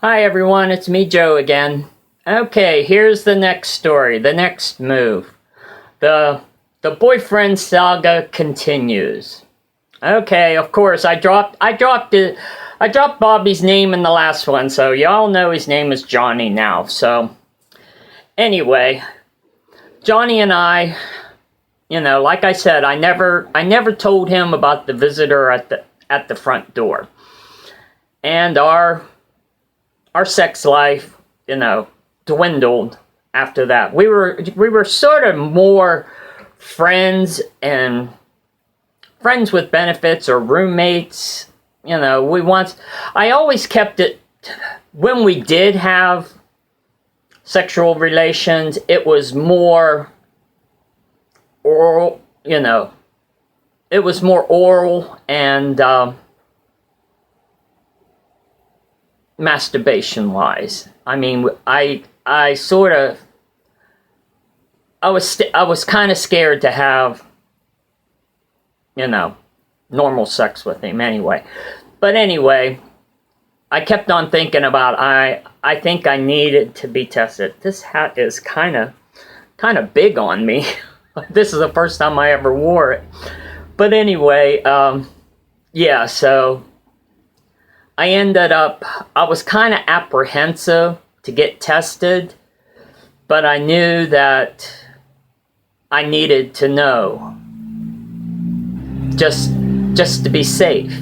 Hi everyone, it's me Joe again. Okay, here's the next story, the next move. The boyfriend saga continues. Okay, of course I dropped Bobby's name in the last one, so y'all know his name is Johnny now. So anyway, Johnny and I, like I said, I never told him about the visitor at the front door. And our sex life, dwindled after that. We were sort of more friends and friends with benefits or roommates. I always kept it, when we did have sexual relations, it was more oral, it was more oral and masturbation wise. I mean, I was kind of scared to have normal sex with him anyway. But anyway, I kept on thinking about I think I needed to be tested. This hat is kind of big on me. This is the first time I ever wore it. But anyway, yeah, so I was kind of apprehensive to get tested, but I knew that I needed to know just to be safe.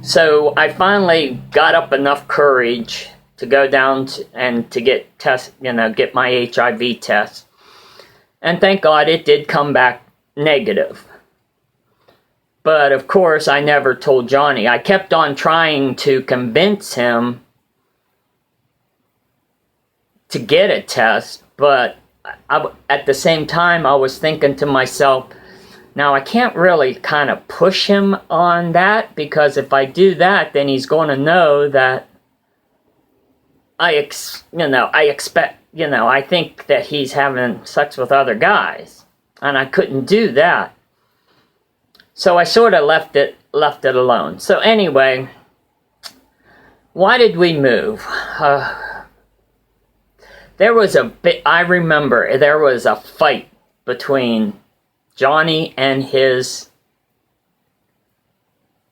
So I finally got up enough courage to go down to get get my HIV test. And thank God it did come back negative. But of course, I never told Johnny. I kept on trying to convince him to get a test, but at the same time, I was thinking to myself, now I can't really kind of push him on that, because if I do that, then he's going to know that I think that he's having sex with other guys, and I couldn't do that. So I sort of left it alone. So anyway, why did we move? I remember there was a fight between Johnny and his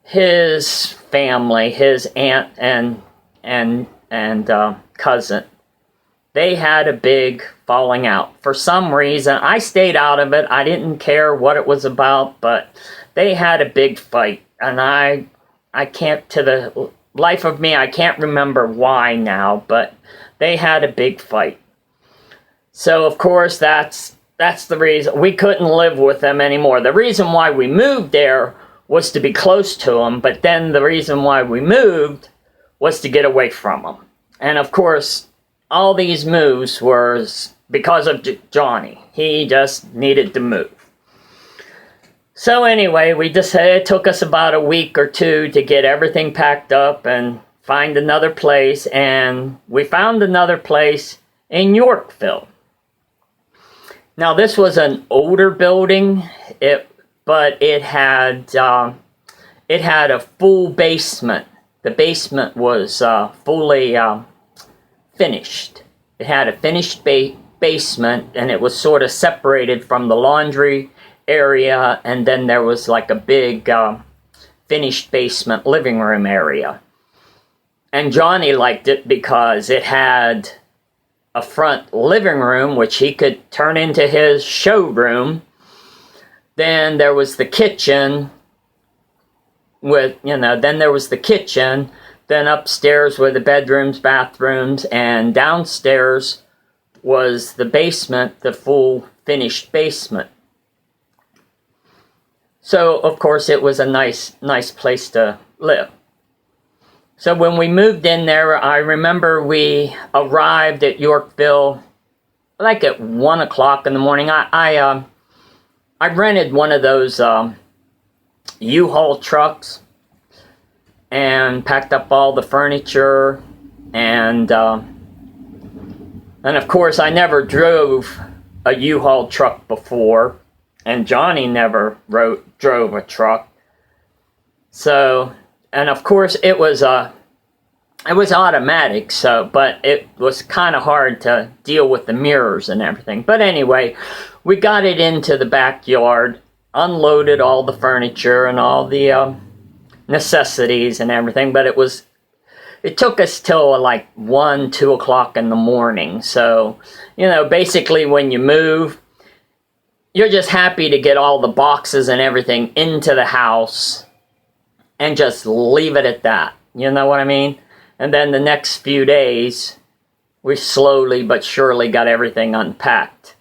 family, his aunt and cousin. They had a big falling out. For some reason, I stayed out of it. I didn't care what it was about, but they had a big fight, and I can't, to the life of me, I can't remember why now, but they had a big fight. So, of course, that's the reason. We couldn't live with them anymore. The reason why we moved there was to be close to them, but then the reason why we moved was to get away from them. And, of course, all these moves were because of Johnny. He just needed to move. So anyway, it took us about a week or two to get everything packed up and find another place, and we found another place in Yorkville. Now this was an older building, but it had a full basement. The basement was fully finished. It had a finished basement, and it was sort of separated from the laundry area, and then there was like a big finished basement living room area. And Johnny liked it because it had a front living room which he could turn into his showroom. Then there was the kitchen then upstairs were the bedrooms, bathrooms, and downstairs was the basement, the full finished basement. So, of course, it was a nice place to live. So when we moved in there, I remember we arrived at Yorkville like at 1 o'clock in the morning. I rented one of those U-Haul trucks and packed up all the furniture, and of course I never drove a U-Haul truck before, and Johnny never drove a truck. So, and of course it was a it was automatic, so, but it was kind of hard to deal with the mirrors and everything. But anyway, we got it into the backyard, unloaded all the furniture and all the necessities and everything, but it took us till like 1, 2 o'clock in the morning. So, you know, basically when you move, you're just happy to get all the boxes and everything into the house and just leave it at that. You know what I mean? And then the next few days, we slowly but surely got everything unpacked.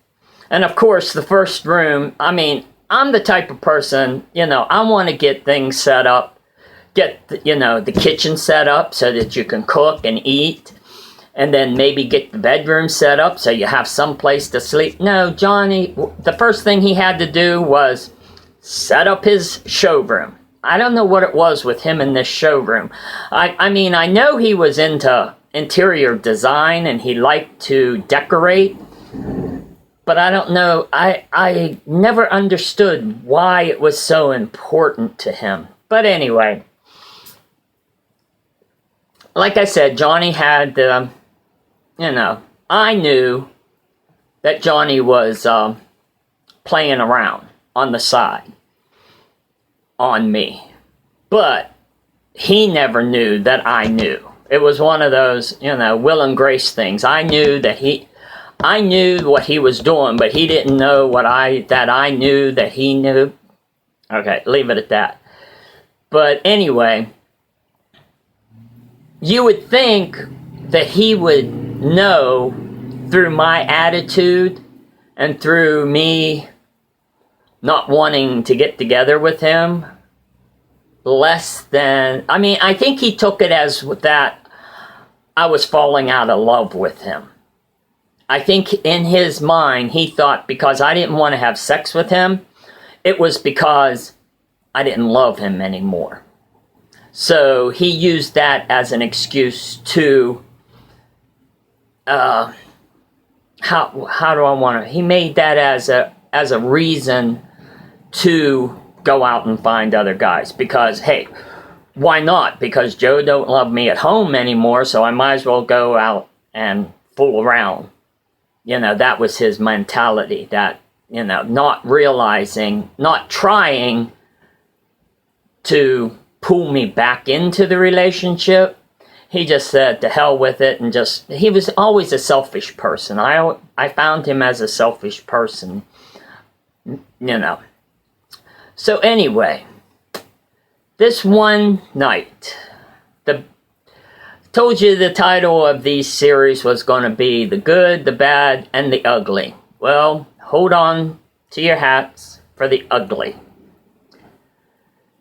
And of course, the first room, I mean, I'm the type of person, you know, I want to get things set up, get, you know, the kitchen set up so that you can cook and eat, and then maybe get the bedroom set up so you have some place to sleep. No, Johnny, the first thing he had to do was set up his showroom. I don't know what it was with him in this showroom. I mean, I know he was into interior design and he liked to decorate, but I don't know, I never understood why it was so important to him. But anyway, like I said, Johnny had, you know, I knew that Johnny was playing around on the side on me, but he never knew that I knew. It was one of those, you know, Will and Grace things. I knew what he was doing, but he didn't know that I knew that he knew. Okay, leave it at that. But anyway, you would think that he would know through my attitude and through me not wanting to get together with him, less than, I mean, I think he took it as that I was falling out of love with him. I think in his mind, he thought because I didn't want to have sex with him, it was because I didn't love him anymore. So he used that as an excuse to, how do I want to, he made that as a reason to go out and find other guys, because hey, why not? Because Joe don't love me at home anymore, so I might as well go out and fool around. You know, that was his mentality, that, you know, not realizing, not trying to pull me back into the relationship. He just said to hell with it, and just, he was always a selfish person. I found him as a selfish person, you know. So anyway, this one night, told you the title of these series was going to be The Good, the Bad, and the Ugly. Well, hold on to your hats for the ugly.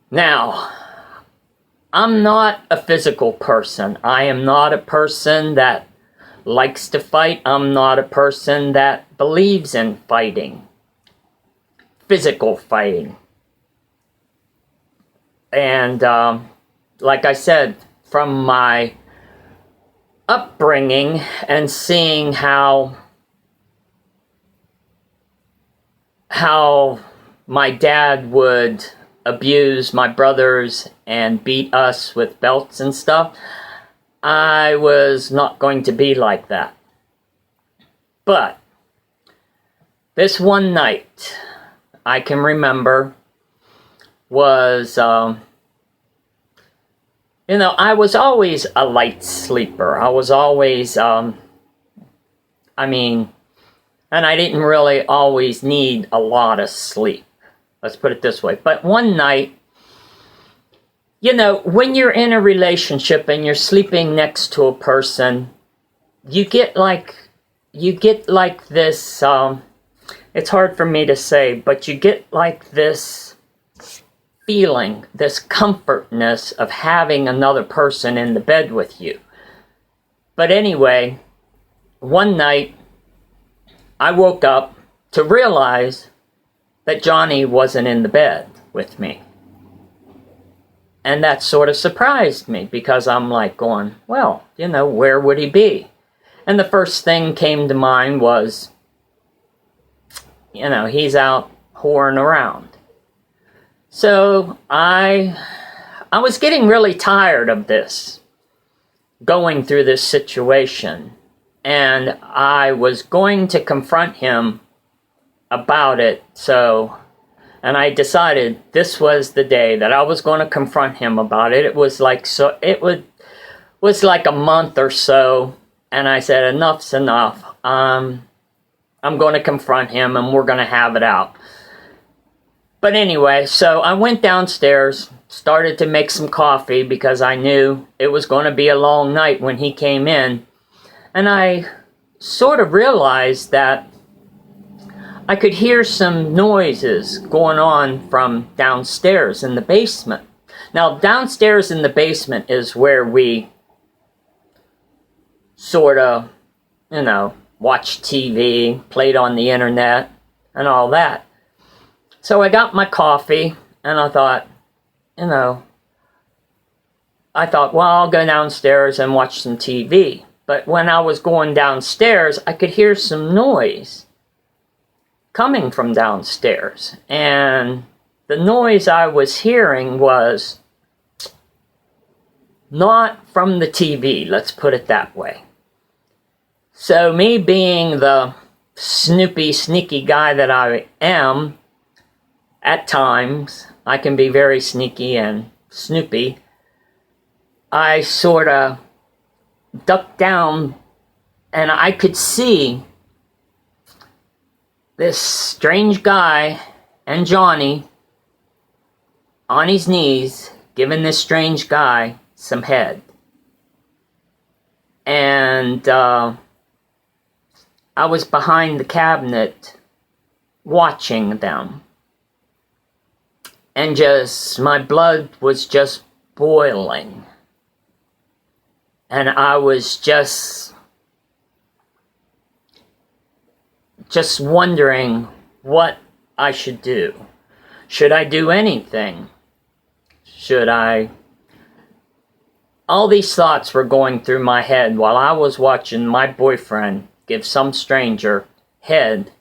Now, I'm not a physical person. I am not a person that likes to fight. I'm not a person that believes in fighting. Physical fighting. And like I said, from my upbringing and seeing how my dad would abuse my brothers and beat us with belts and stuff, I was not going to be like that. But this one night, I can remember, was, you know, I was always a light sleeper. I was always, I mean, and I didn't really always need a lot of sleep. Let's put it this way. But one night, you know, when you're in a relationship and you're sleeping next to a person, you get like this, it's hard for me to say, but you get like this feeling, this comfortness of having another person in the bed with you. But anyway, one night, I woke up to realize that Johnny wasn't in the bed with me. And that sort of surprised me, because I'm like going, well, you know, where would he be? And the first thing came to mind was, you know, he's out whoring around. So I was getting really tired of this. going through this situation, and I was going to confront him about it. And I decided this was the day that I was going to confront him about it. It was like was like a month or so, and I said, enough's enough. I'm going to confront him, and we're going to have it out. But anyway, so I went downstairs, started to make some coffee because I knew it was going to be a long night when he came in. And I sort of realized that I could hear some noises going on from downstairs in the basement. Now, downstairs in the basement is where we sort of, watched TV, played on the internet, and all that. So I got my coffee, and I thought, well, I'll go downstairs and watch some TV. But when I was going downstairs, I could hear some noise coming from downstairs. And the noise I was hearing was not from the TV, let's put it that way. So me being the snoopy, sneaky guy that I am, at times, I can be very sneaky and snoopy, I sort of ducked down and I could see this strange guy and Johnny on his knees giving this strange guy some head. And I was behind the cabinet watching them. And my blood was just boiling. And I was just wondering what I should do. Should I do anything? All these thoughts were going through my head while I was watching my boyfriend give some stranger head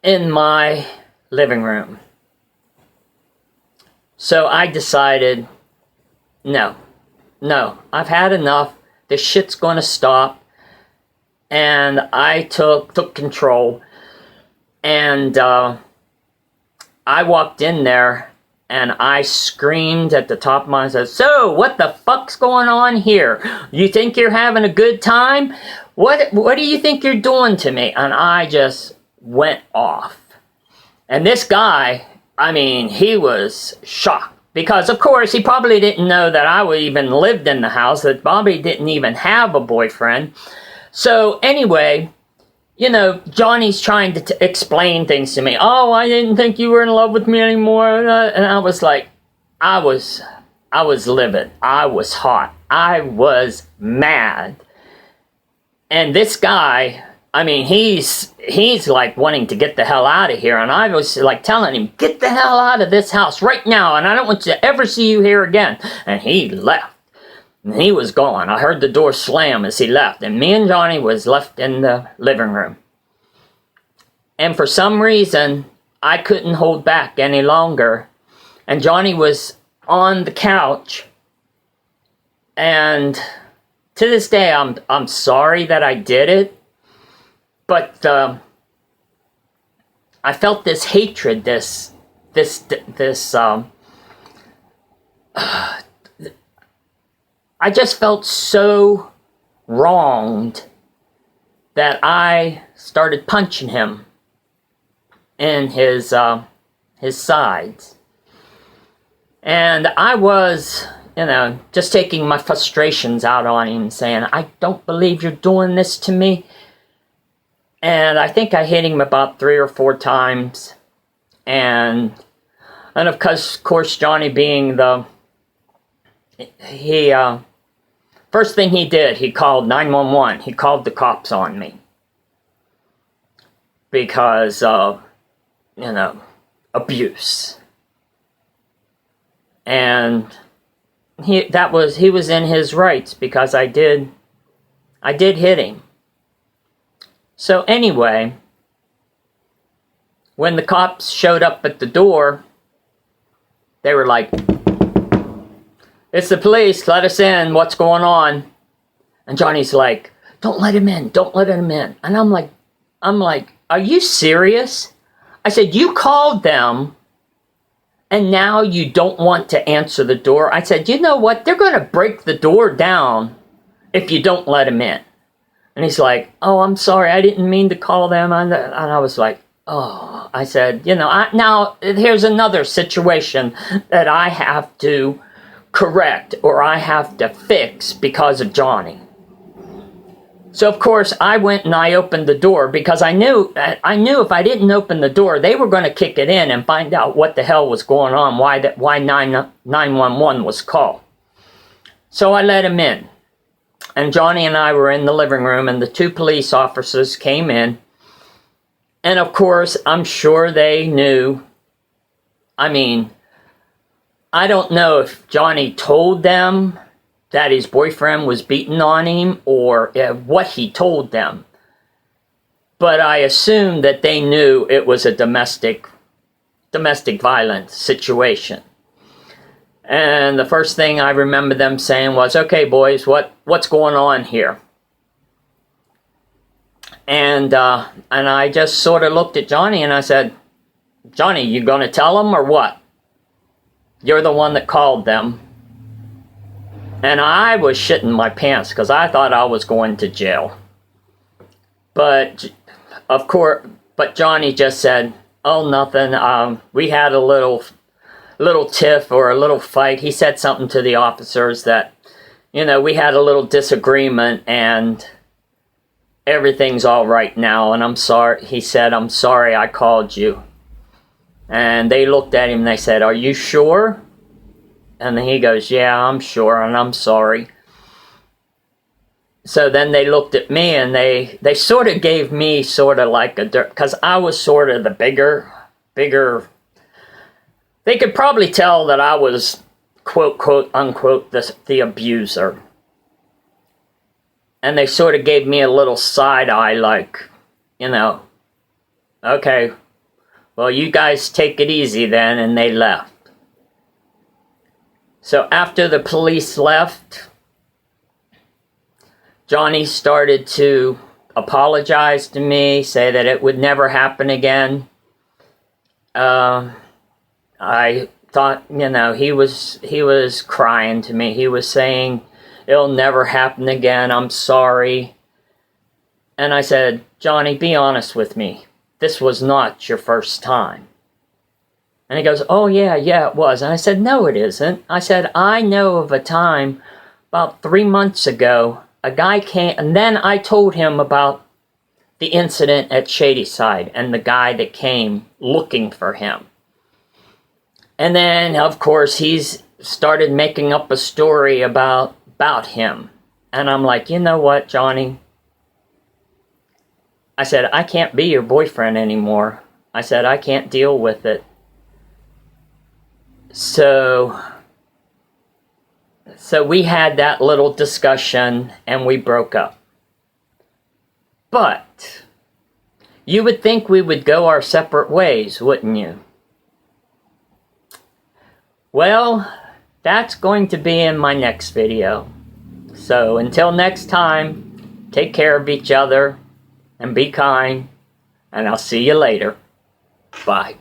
in my living room. So I decided, no, I've had enough. This shit's going to stop. And I took control. And I walked in there and I screamed at the top of my head, so what the fuck's going on here? You think you're having a good time? What do you think you're doing to me? And I just went off. And this guy, he was shocked. Because, of course, he probably didn't know that I even lived in the house, that Bobby didn't even have a boyfriend. So, anyway, Johnny's trying to explain things to me. Oh, I didn't think you were in love with me anymore. And I was like, I was livid. I was hot. I was mad. And this guy, he's like wanting to get the hell out of here. And I was like telling him, get the hell out of this house right now. And I don't want to ever see you here again. And he left. And he was gone. I heard the door slam as he left. And me and Johnny was left in the living room. And for some reason, I couldn't hold back any longer. And Johnny was on the couch. And to this day, I'm sorry that I did it. But I felt this hatred, I just felt so wronged that I started punching him in his sides. And I was, just taking my frustrations out on him, saying, I don't believe you're doing this to me. And I think I hit him about 3 or 4 times. And of course, Johnny being first thing he did, he called 911. He called the cops on me. Because of, abuse. And he was in his rights because I did hit him. So anyway, when the cops showed up at the door, they were like, It's the police. Let us in. What's going on? And Johnny's like, don't let him in. Don't let him in. And I'm like, are you serious? I said, you called them and now you don't want to answer the door. I said, you know what? They're going to break the door down if you don't let him in. And he's like, oh, I'm sorry. I didn't mean to call them. And I was like, oh. I said, now here's another situation that I have to correct or I have to fix because of Johnny. So, of course, I went and I opened the door because I knew if I didn't open the door, they were going to kick it in and find out what the hell was going on, why 911 was called. So I let him in. And Johnny and I were in the living room, and the two police officers came in. And, of course, I'm sure they knew. I mean, I don't know if Johnny told them that his boyfriend was beating on him or what he told them. But I assume that they knew it was a domestic violence situation. And the first thing I remember them saying was, okay, boys, what's going on here? And I just sort of looked at Johnny and I said, Johnny, you going to tell them or what? You're the one that called them. And I was shitting my pants because I thought I was going to jail. But, of course, Johnny just said, oh, nothing. We had a little tiff or a little fight. He said something to the officers that, we had a little disagreement and everything's all right now. And I'm sorry. He said, I'm sorry I called you. And they looked at him and they said, are you sure? And he goes, yeah, I'm sure, and I'm sorry. So then they looked at me, and they sort of gave me sort of like because I was sort of the bigger. They could probably tell that I was, quote, quote, unquote, the abuser. And they sort of gave me a little side eye, like, okay, well, you guys take it easy then, and they left. So after the police left, Johnny started to apologize to me, say that it would never happen again. I thought, he was crying to me. He was saying, it'll never happen again. I'm sorry. And I said, Johnny, be honest with me. This was not your first time. And he goes, oh, yeah, it was. And I said, no, it isn't. I said, I know of a time about 3 months ago, a guy came, and then I told him about the incident at Shadyside and the guy that came looking for him. And then, of course, he's started making up a story about him. And I'm like, you know what, Johnny? I said, I can't be your boyfriend anymore. I said, I can't deal with it. So we had that little discussion and we broke up. But you would think we would go our separate ways, wouldn't you? Well, that's going to be in my next video. So until next time, take care of each other and be kind, and I'll see you later. Bye.